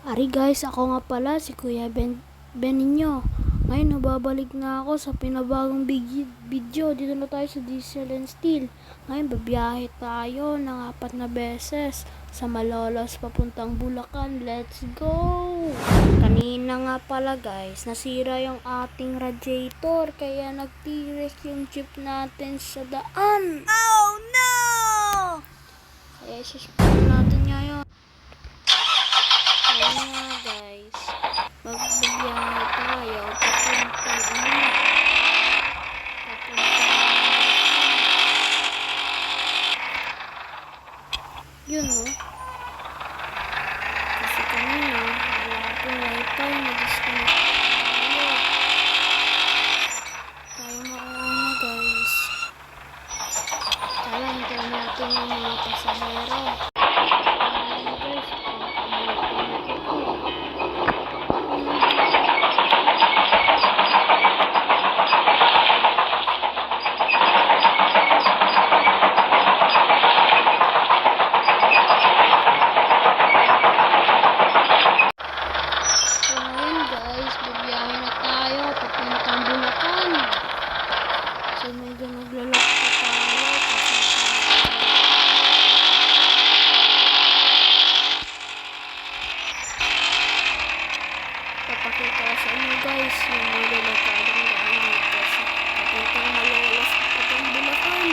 Ari guys, ako nga pala si Kuya Beninyo. Ngayon nababalik na ako sa pinabagong video. Dito na tayo sa Diesel and Steel. Ngayon babiyahe tayo ng 4 na beses sa Malolos papuntang Bulacan. Let's go! Kanina nga pala guys, nasira yung ating radiator kaya nagtirik yung jeep natin sa daan. Oh no! Kaya suspend natin ngayon. Ngayon nga guys, magbibiyahe tayo papuntang yun o. Kasi kanina wala pong wifi, na-disconnect tayo. Tayo mauna guys. Tara, hintayin natin yung mga pasahero. Ayan guys, babiyahe na tayo papuntang Bulacan. So medyo naglalak pa tayo kasi papakita ko sa inyo guys yung mga lalakadang daan dito sa papuntang Malolos papuntang Bulacan.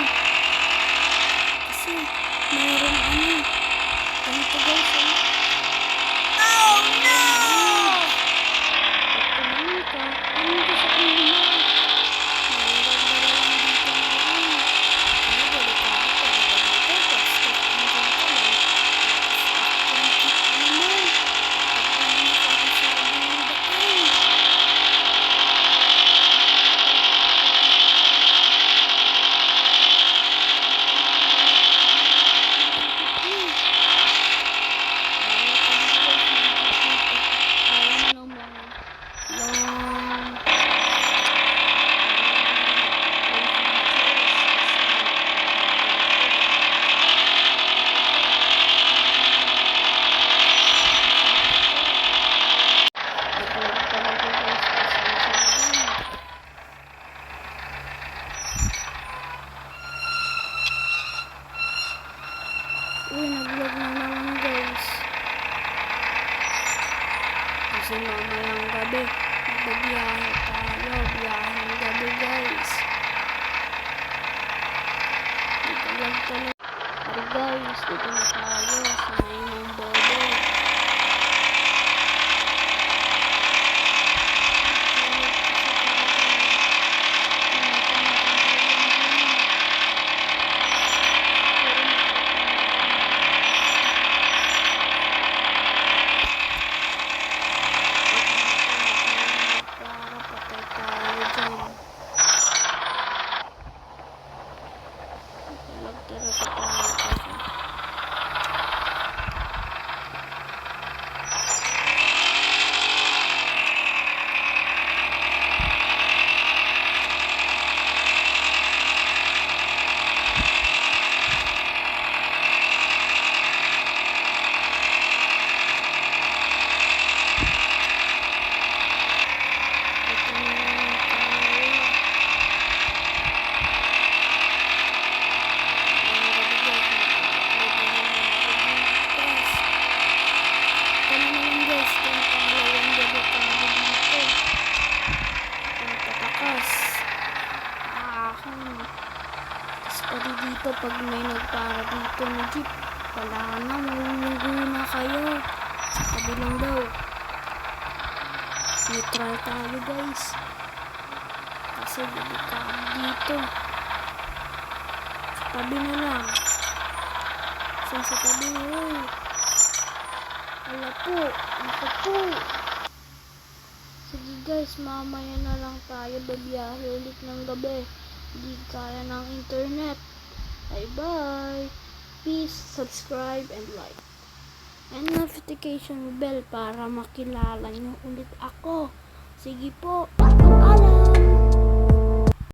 Kasi mayroon ganito guys Oh no! Uy, nag-vlog na naman guys. Kasi mamayang gabi, magbabiyahe tayo. Biyaheng gabi guys. Nag-vlog talaga. Ari guys, dito na tayo sa Maynong Bodo. Pati dito pag may nagpara dito na jeep, wala na, malulugo na kayo. Sa tabi lang daw. Neutral tayo guys. Kasi delikado dito. Sa tabi na lang. Sa tabi na. Wala po. Ako po. Sige guys, mamaya na lang tayo babiyahe ulit ng gabi. Hindi kaya ng internet. Bye-bye. Please subscribe and like. And notification bell para makilala nyo ulit ako. Sige po.